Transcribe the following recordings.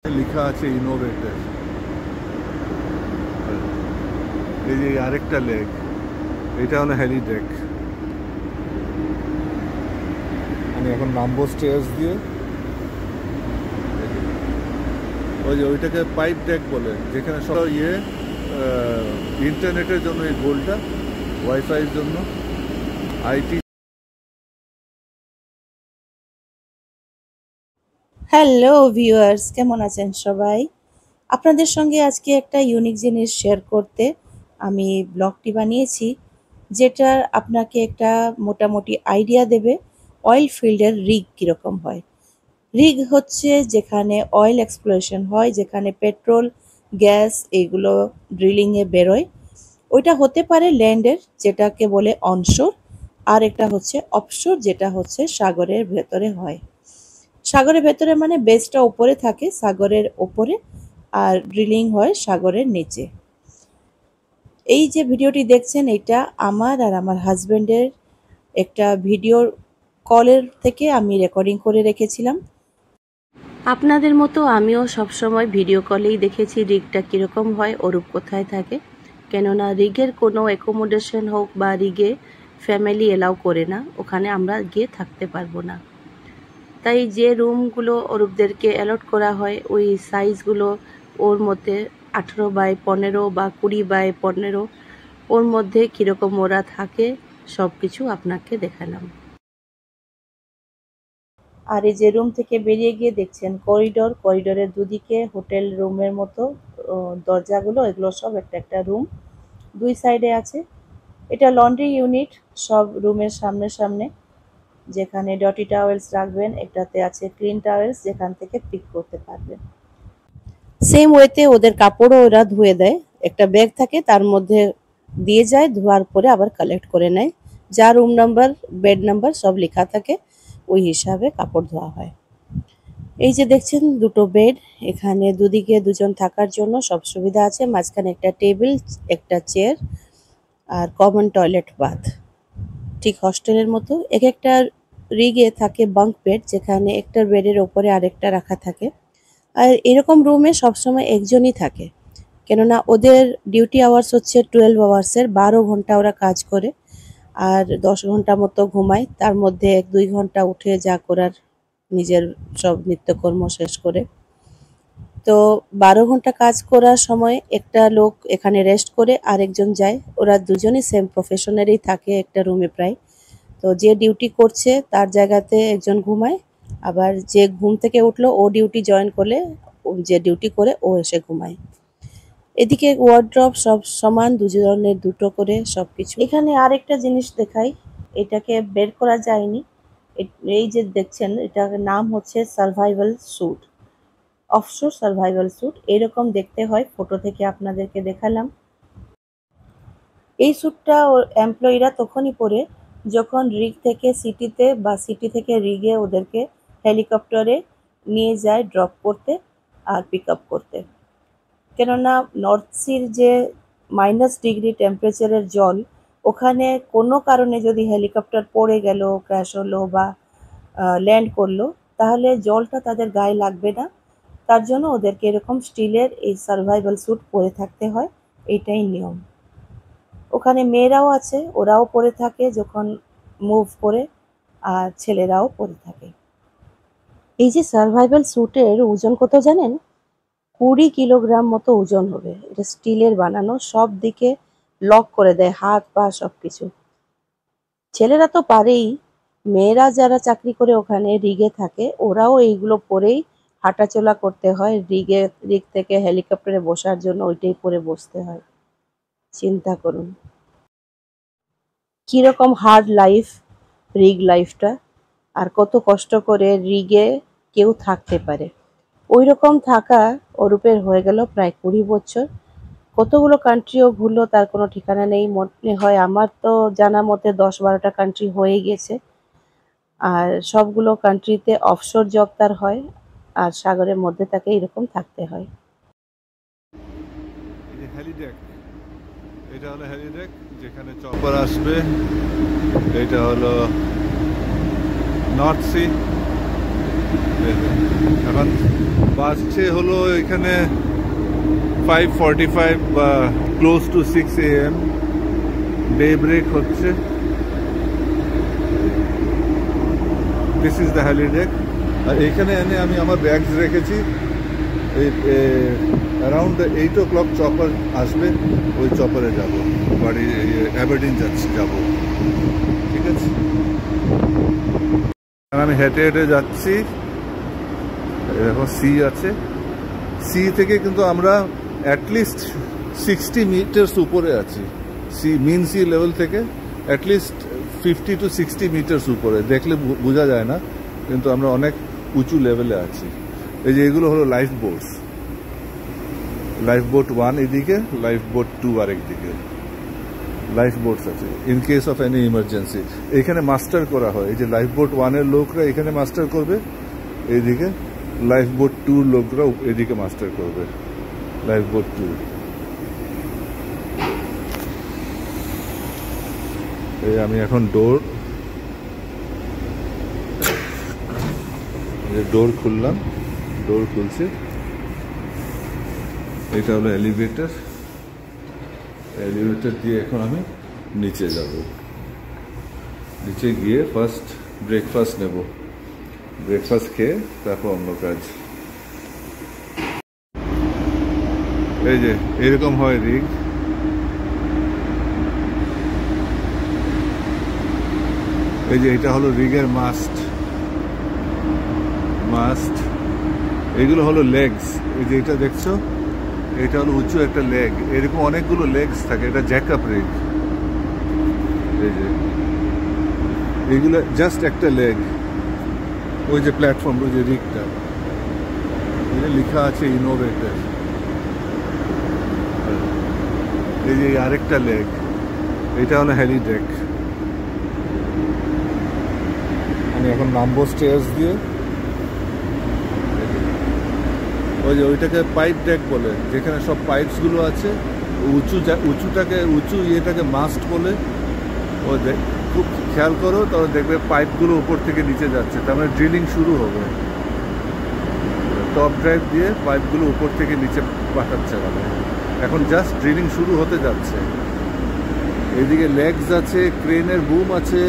লেখা আছে ইনোভেটর। এই যে আরেকটা লেক, এটা হলো হেলিডেক। আমি এখন নামবো স্টেয়ার্স দিয়ে। ওই যে ওইটাকে পাইপ ডেক বলে, যেখানে সব ইন্টারনেটের জন্য এই গোলটা, ওয়াইফাইয়ের জন্য, আইটি। হ্যালো ভিউয়ার্স, কেমন আছেন সবাই? আপনাদের সঙ্গে আজকে একটা ইউনিক জিনিস শেয়ার করতে আমি ব্লগটি বানিয়েছি, যেটা আপনাকে একটা মোটামুটি আইডিয়া দেবে অয়েল ফিল্ডের রিগ কীরকম হয়। রিগ হচ্ছে যেখানে অয়েল এক্সপ্লোরেশন হয়, যেখানে পেট্রোল, গ্যাস এগুলো ড্রিলিংয়ে বেরোয়। ওইটা হতে পারে ল্যান্ডের, যেটাকে বলে অনশোর, আর একটা হচ্ছে অফশোর, যেটা হচ্ছে সাগরের ভেতরে হয়। সাগরের ভেতরে মানে বেসটা ওপরে থাকে সাগরের ওপরে, আর ড্রিলিং হয় সাগরের নিচে। এই যে ভিডিওটি দেখছেন, এটা আমার আর আমার হাজব্যান্ডের একটা ভিডিও কলের থেকে আমি রেকর্ডিং করে রেখেছিলাম। আপনাদের মতো আমিও সবসময় ভিডিও কলেই দেখেছি রিগটা কীরকম হয়, ওরূপ কোথায় থাকে। কেননা রিগের কোনো অ্যাকোমোডেশন হোক বা রিগে ফ্যামিলি এলাও করে না, ওখানে আমরা গিয়ে থাকতে পারবো না। তাই যে রুমগুলো অরূপদেরকে অ্যালট করা হয়, ওই সাইজগুলো ওর মধ্যে 18x15 বা 20x15, ওর মধ্যে কীরকম ওরা থাকে সব কিছু আপনাকে দেখালাম। আর এই যে রুম থেকে বেরিয়ে গিয়ে দেখছেন করিডোরের দুদিকে হোটেল রুমের মতো দরজাগুলো, এগুলো সব একটা একটা রুম দুই সাইডে আছে। এটা লন্ড্রি ইউনিট, সব রুমের সামনে সামনে, যেখানে ডটি টাওয়েলস রাখবেন। এটাতে আছে ক্লিন টাওয়েলস, যেখান থেকে পিক করতে পারবেন। সেম ওয়েতে ওদের কাপড়ও ওরা ধুয়ে দেয়, একটা ব্যাগ থাকে তার মধ্যে দিয়ে যায়, ধোয়ার পরে আবার কালেক্ট করে নেয়। যা রুম নাম্বার, বেড নাম্বার সব লেখা থাকে, ওই হিসাবে কাপড় ধোয়া হয়। এই যে দেখছেন দুটো বেড, এখানে দুদিকে দুজন থাকার জন্য সব সুবিধা আছে। মাঝখানে একটা টেবিল, একটা চেয়ার, আর কমন টয়লেট বাথ, ঠিক হস্টেলের মতো। এক একটা রিগে থাকে বাঙ্ক বেড, যেখানে একটা বেডের ওপরে আরেকটা রাখা থাকে। আর এরকম রুমে সবসময় একজনই থাকে, কেননা ওদের ডিউটি আওয়ার্স হচ্ছে 12 আওয়ার্সের, 12 ঘন্টা ওরা কাজ করে আর 10 ঘন্টা মতো ঘুমায়। তার মধ্যে 1-2 ঘন্টা উঠে যা করার নিজের সব নিত্যকর্ম শেষ করে। তো 12 ঘন্টা কাজ করার সময় একটা লোক এখানে রেস্ট করে, আরেকজন যায়। ওরা দুজনই সেম প্রফেশনেরই থাকে একটা রুমে প্রায়। তো যে ডিউটি করছে তার জায়গাতে একজন ঘুমায়, আবার যে ঘুম থেকে উঠলো ও ডিউটি জয়েন করলে যে ডিউটি করে ও এসে ঘুমায়। এদিকে ওয়ার্ড্রপ সব সমান, দুজনের দুটো করে সবকিছু। এখানে আরেকটা জিনিস দেখাই, এটাকে বের করা যায়নি। এই যে দেখছেন, এটার নাম হচ্ছে survival suit, offshore survival suit. এরকম দেখতে হয়, ফটো থেকে আপনাদেরকে দেখালাম। এই স্যুটটা এমপ্লয়িরা তখনই পরে যখন রিগ থেকে সিটিতে বা সিটি থেকে রিগে ওদেরকে হেলিকপ্টারে নিয়ে যায় ড্রপ করতে আর পিক আপ করতে। কেননা নর্থ সির যে -ডিগ্রি টেম্পারেচারের জল, ওখানে কোনো কারণে যদি হেলিকপ্টার পড়ে গেল, ক্র্যাশ হলো বা ল্যান্ড করলো, তাহলে জলটা তাদের গায়ে লাগবে না। তার জন্য ওদেরকে এরকম স্টিলের এই সার্ভাইভাল স্যুট পরে থাকতে হয়, এইটাই নিয়ম। ওখানে মেয়েরাও আছে, ওরাও পরে থাকে যখন মুভ করে, আর ছেলেরাও পরে থাকে। এই যে সার্ভাইভাল স্যুটের ওজন কত জানেন? 20 কিলোগ্রাম মতো ওজন হবে। এটা স্টিলের বানানো, সব দিকে লক করে দেয়, হাত পা সবকিছু। ছেলেরা তো পারেই, মেয়েরা যারা চাকরি করে ওখানে রিগে থাকে, ওরাও এইগুলো পরেই হাঁটাচলা করতে হয়। রিগ থেকে হেলিকপ্টারে বসার জন্য ওইটাই পরে বসতে হয়। চিন্তা করুন কিরকম হার্ড লাইফ রিগ লাইফটা, আর কত কষ্ট করে রিগে কেউ থাকতে পারে। ওই রকম থাকা অরূপের হয়ে গেল প্রায় 20 বছর। কতগুলো কান্ট্রিও ঘুরলো তার কোনো ঠিকানা নেই। মনে হয় আমার তো জানা মতে 10-12টা কান্ট্রি হয়ে গেছে। আর সবগুলো কান্ট্রিতে অফশোর জব তার হয়, আর সাগরের মধ্যে তাকে এরকম থাকতে হয়। হেলিডেক, এটা হলো হেলিডেক, যেখানে চপার আসবে। এটা হলো নর্থ সি, এখন বাজছে হলো এখানে 5:45 বা close to 6 AM। Day break হচ্ছে। This is the Halidek. আর এখানে এনে আমি আমার ব্যাগস রেখেছি। অ্যারাউন্ড 8 o'clock চপার আসবে, ওই চপারে যাব, বাড়ি অ্যাবারডিন যাব। ঠিক আছে, আমি হেঁটে হেঁটে যাচ্ছি। এখন সি আছে, সি থেকে কিন্তু আমরা অ্যাটলিস্ট 60 মিটার্স উপরে আছি। মিন সি লেভেল থেকে অ্যাটলিস্ট 50 to 60 মিটার্স উপরে। দেখলে বোঝা যায় না, কিন্তু আমরা অনেক উঁচু লেভেলে আছি। এই যে এগুলো হলো লাইফ বোটস। লাইফ বোট 1 এদিকে, লাইফ বোট 2 আরেক দিকে। লাইফ বোটস আছে in case of any emergency. এখানে মাস্টার করা হয়। এই যে লাইফ বোট 1 এর লোকরা এখানে মাস্টার করবে, এইদিকে লাইফ বোট 2 লোকরা এদিকে মাস্টার করবে। Life boat 2। এই আমি এখন ডোর খুললাম, ডোর খুলছি। এটা হলো এলিভেটর। এলিভেটর দিয়ে এখন আমি নিচে যাব। নিচে গিয়ে ফার্স্ট ব্রেকফাস্ট নেব। ব্রেকফাস্ট খেয়ে তারপর অন্য কাজ। এই যে এরকম হয় রিগ। এই যে এটা হলো রিগের মাস্ট। এগুলো হলো লেগস। এই যে এটা দেখছো, এটা হলো উঁচু একটা লেগ। এরকম অনেকগুলো লেগস থাকে। এটা জ্যাকআপ রিগ। এই যে এগুলো জাস্ট একটা লেগ। ওই যে প্ল্যাটফর্ম, ওই যে রিগটা, এটা লেখা আছে ইনোভেটর। এই যে আরেকটা লেগ, এটা হলো হেলিডেক। আমি এখন নামবো স্টেয়ার্স দিয়ে। ওই যে ওইটাকে পাইপ ডেক বলে, যেখানে সব পাইপস গুলো আছে। উঁচু ইয়েটাকে মাস্ট বলে। ও খুব খেয়াল করো, তাহলে দেখবে পাইপগুলো উপর থেকে নিচে যাচ্ছে, তার মানে ড্রিলিং শুরু হবে। টপ ড্রাইভ দিয়ে পাইপগুলো উপর থেকে নিচে পাঠাচ্ছে। মানে এখন জাস্ট ড্রিলিং শুরু হতে যাচ্ছে। এদিকে লেগস আছে, ক্রেনের বুম আছে।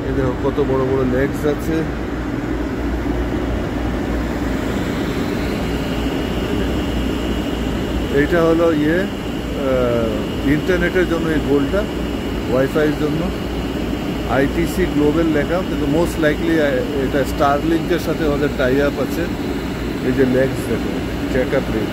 এই দেখো কত বড় বড় লেগস আছে। এইটা হলো ইন্টারনেটের জন্য এই গোলটা, ওয়াইফাইয়ের জন্য। আইটিসি গ্লোবাল লেখা, কিন্তু মোস্ট লাইকলি এটা স্টারলিংকের সাথে ওদের টাই আপ আছে। এই যে লেগস দেখো, চেকআপ লেগ।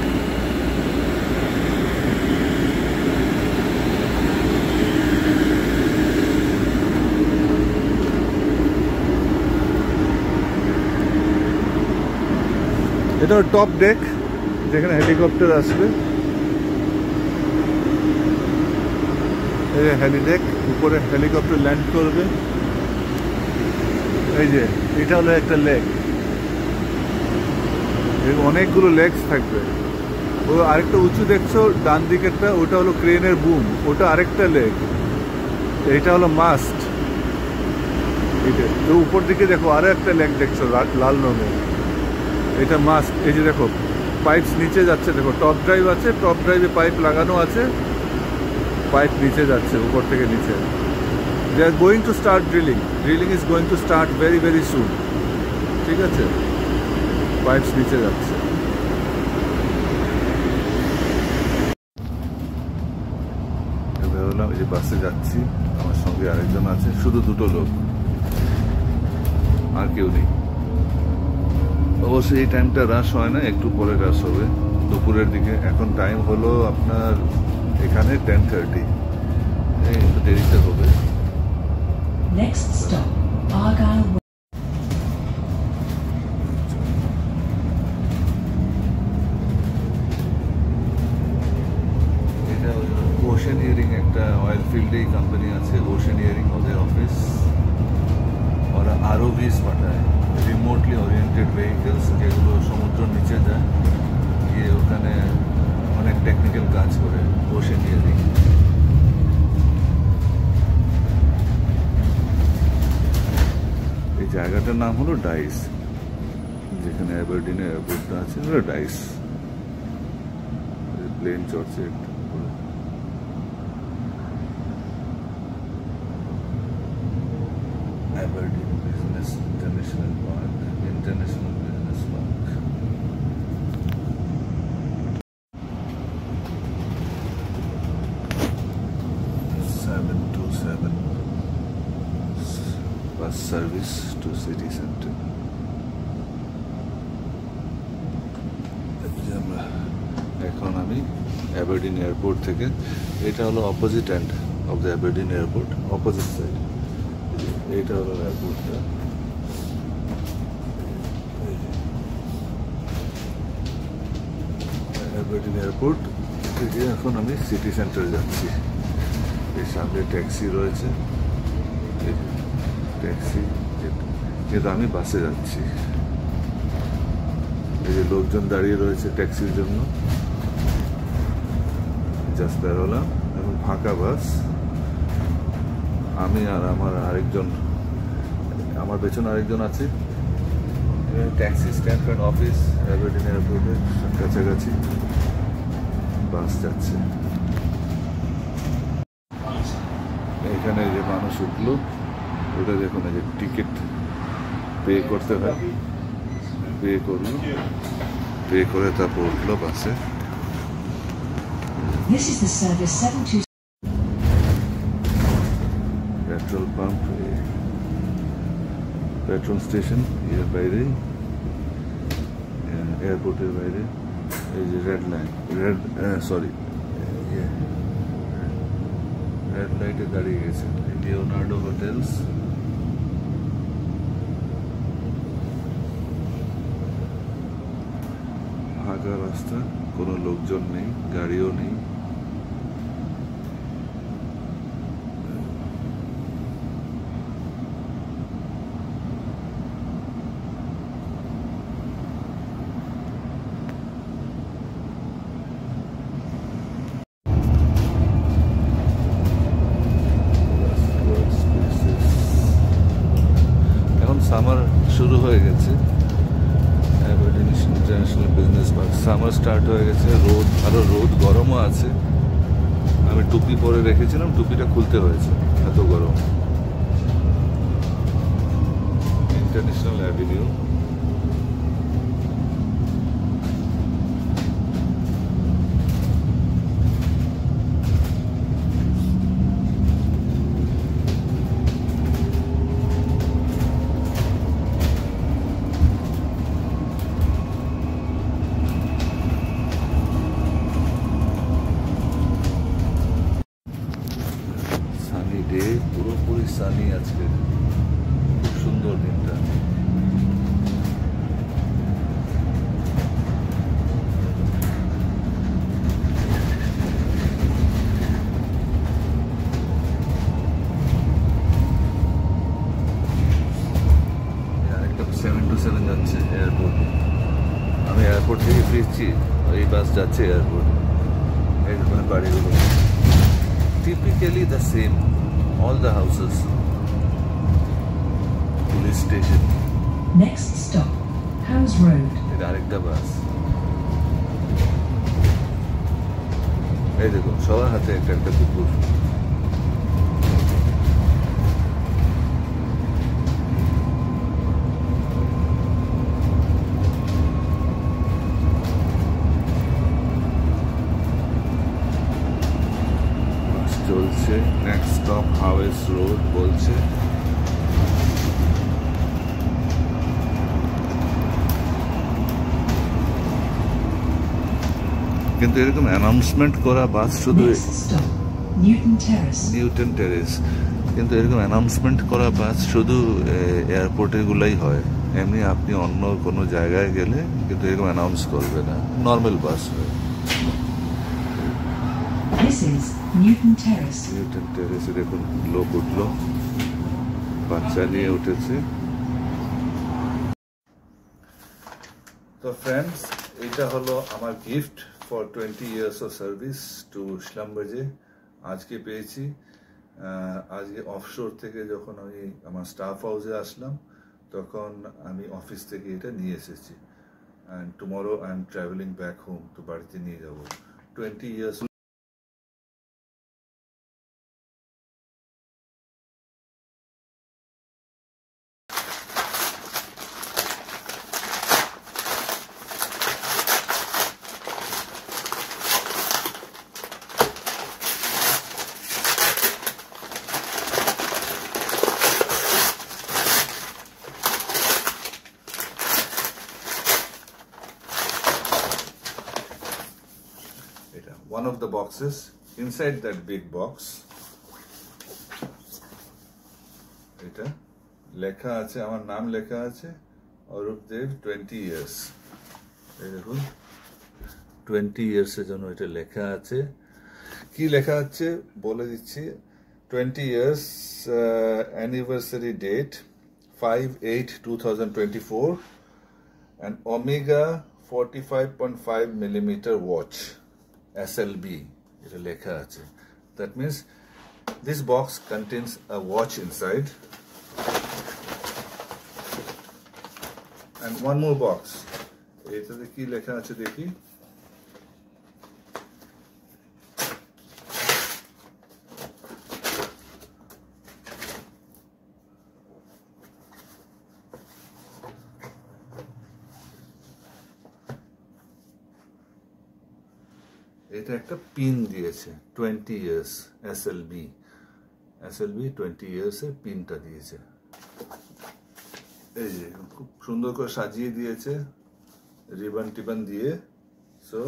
এটা টপ ডেক, যেখানে হেলিকপ্টার আসবে। এই যে হেলিডেক, উপরে হেলিকপ্টার ল্যান্ড করবে। এই যে এটা হলো একটা লেগ। অনেকগুলো লেগস থাকবে। ও আরেকটা উঁচু দেখছো ডান দিকেরটা, ওটা হলো ক্রেনের বুম, ওটা আরেকটা লেগ। এইটা হলো মাস্ট। এইটা তো উপর দিকে দেখো আরো একটা লেগ দেখছো লাল রঙের, এটা মাস্ট। এই যে দেখো পাইপস নিচে যাচ্ছে, দেখো টপ ড্রাইভ আছে, টপ ড্রাইভে পাইপ লাগানো আছে, পাইপ নিচে যাচ্ছে উপর থেকে নিচে। They are going to start drilling. Drilling is going to start very very soon. ঠিক আছে, পাইপস নিচে যাচ্ছে। বেরোলাম, এই যে বাসে যাচ্ছি, আমার সঙ্গে আরেকজন আছে, শুধু দুটো লোক, আর কেউ নেই। অবশ্যই এই টাইমটা রাশ হয় না, একটু পরে রাশ হবে দুপুরের দিকে। এখন টাইম হলো আপনার এখানে 10:30, একটু দেরিতে হবে। Next stop, Argyle. এটা ওশেনিয়ারিং, একটা অয়েল ফিল্ডেই কোম্পানি আছে ওশেনিয়ারিং, ওদের অফিস। ওরা ROVs পাঠায়, রিমোটলি ওরিয়েন্টেড ভেহিকেলস, যেগুলো সমুদ্র নিচে যায়, গিয়ে ওখানে অনেক টেকনিক্যাল কাজ করে ওশেনিয়ারিং। এই জায়গাটার নাম হলো ডাইস। এখানে অ্যাবারডিনে এয়ারপোর্টটা আছে, ডাইস প্লেন চড়ছে একটা করে। Aberdeen business international park, international business park. Bus service to city center. এখন আমি অ্যাবারডিন এয়ারপোর্ট থেকে, এটা হলো opposite end of the Aberdeen airport, opposite side. এইটা হলো এয়ারপোর্টটা। অ্যাবারডিন এয়ারপোর্ট থেকে এখন আমি সিটি সেন্টারে যাচ্ছি। এর সামনে ট্যাক্সি রয়েছে, ট্যাক্সি, কিন্তু আমি বাসে যাচ্ছি। এই যে লোকজন দাঁড়িয়ে রয়েছে ট্যাক্সির জন্য, জাস্ট বেরোলাম এবং ফাঁকা বাস। আমি আর আমার আরেকজন, আমার পেছনে আরেকজন আছে। ট্যাক্সি স্ট্যান্ড অ্যান্ড অফিস অ্যাবারডিন এয়ারপোর্টের কাছাকাছি বাস যাচ্ছে। এখানে যে মানুষ উঠলো, ওটা দেখুন, যে টিকিট পে করতে হয়, পে করলো, পে করে তারপর উঠলো বাসে। This is the service 727. Petrol pump, petrol station এর বাইরে, এয়ারপোর্টের বাইরে। এই যে রেড লাইন, রেড লাইটে দাঁড়িয়ে গেছে লিওনার্ডো হোটেলস। ফাঁকা রাস্তা, কোনো লোকজন নেই, গাড়িও নেই। এখন সামার শুরু হয়ে গেছে, Aberdeen international business park summer start হয়ে গেছে। আরো রোদ, গরমও আছে। আমি টুপি পরে রেখেছিলাম, টুপিটা খুলতে হয়েছে, এত গরম। ইন্টারন্যাশনাল অ্যাভিনিউ, ডে, পুরোপুরি সানি আজকে, খুব সুন্দর দিনটা। আরেকটা 727 যাচ্ছে এয়ারপোর্ট। আমি এয়ারপোর্ট থেকে ফিরছি, এই বাস যাচ্ছে এয়ারপোর্ট। এই দোকানের বাড়িগুলো typically the same, all the houses. Police station. Next stop, House Road. এটা আরেকটা বাস। এই দেখুন, সবার হাতে একটা একটা কুকুর। চলছে, নেক্সট স্টপ হাওয়েস রোড বলছে। কিন্তু এরকম অ্যানাউন্সমেন্ট করা বাস শুধু নিউটন টেরেস, কিন্তু এরকম অ্যানাউন্সমেন্ট করা বাস শুধু এয়ারপোর্টের গুলাই হয়। এমনি আপনি অন্য কোনো জায়গায় গেলে কিন্তু এরকম অ্যানাউন্স করবে না, নর্মাল বাস হয়। নিউটন টেরেসে দেখুন লোক উঠলো, বাচ্চা নিয়ে উঠেছে। তো ফ্রেন্ডস, এটা হলো আমার gift for 20 years of service to Schlumberger. আজকে পেয়েছি, আজকে অফশোর থেকে যখন আমি আমার স্টাফ হাউসে আসলাম, তখন আমি অফিস থেকে এটা নিয়ে এসেছি। and tomorrow I'm traveling back home to বাড়িতে নিয়ে যাব 20 years. One of the boxes, inside that big box, এটা লেখা আছে, আমার নাম লেখা আছে, অরূপ দেব 20 years. এই দেখুন 20 years এর জন্য এটা লেখা আছে। কি লেখা আছে বলে দিচ্ছি, 20 years anniversary date 5/8/2024 and Omega 45.5 millimeter watch. SLB, এটা লেখা আছে। That means this box contains a watch inside and one more box. এটাতে কি লেখা আছে দেখি। এটা একটা পিন দিয়েছে 20 years SLB 20 years এর পিনটা দিয়েছে। এই যে খুব সুন্দর করে সাজিয়ে দিয়েছে রিবন টিবন দিয়ে। So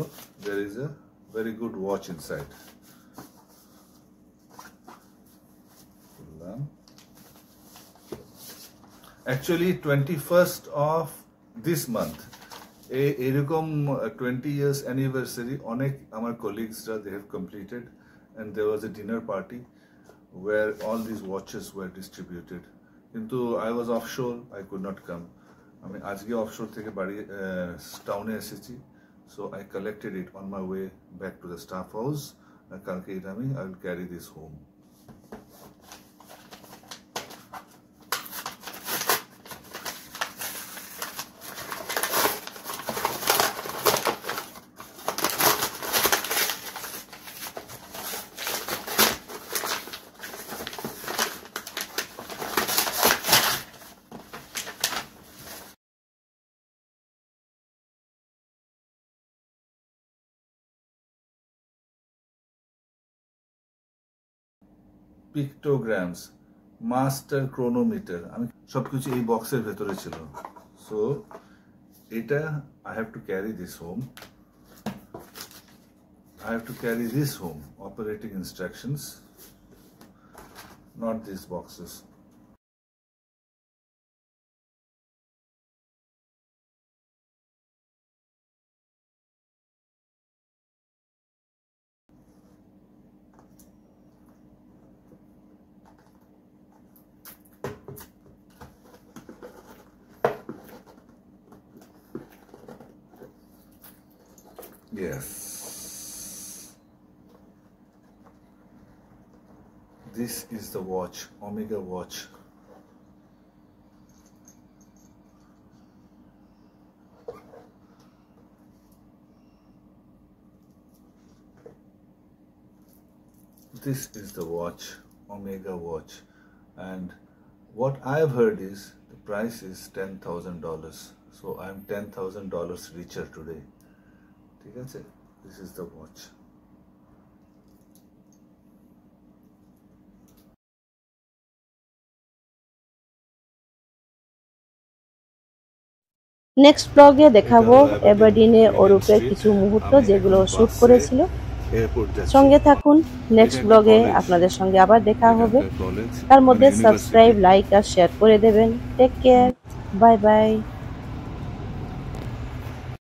there is a very good watch inside. Actually 21st of this month এরকম 20 years anniversary অনেক আমার colleaguesরা they have completed and there was a dinner party where all these watches were distributed. কিন্তু I was offshore, I could not come. আমি আজকে offshore থেকে বাড়ি টাউনে এসেছি, so I collected it on my way back to the staff house. কালকে এটা আমি I will carry this home. Pictograms, master chronometer, আমি সবকিছু এই বক্সের ভেতরে ছিল। সো এটা I have to carry this home. I have to carry this home. Operating instructions, not these boxes. Yes, this is the watch, Omega watch. This is the watch, Omega watch, and what I've heard is the price is $10,000. So I'm $10,000 richer today. ঠিক আছে, this is the watch. Next ব্লগে দেখাবো এবারডিনে অরূপের কিছু মুহূর্ত যেগুলো shoot করেছিল। সঙ্গে থাকুন, নেক্সট ব্লগে আপনাদের সঙ্গে আবার দেখা হবে। তার মধ্যে সাবস্ক্রাইব, লাইক আর শেয়ার করে দেবেন। Take care, bye by.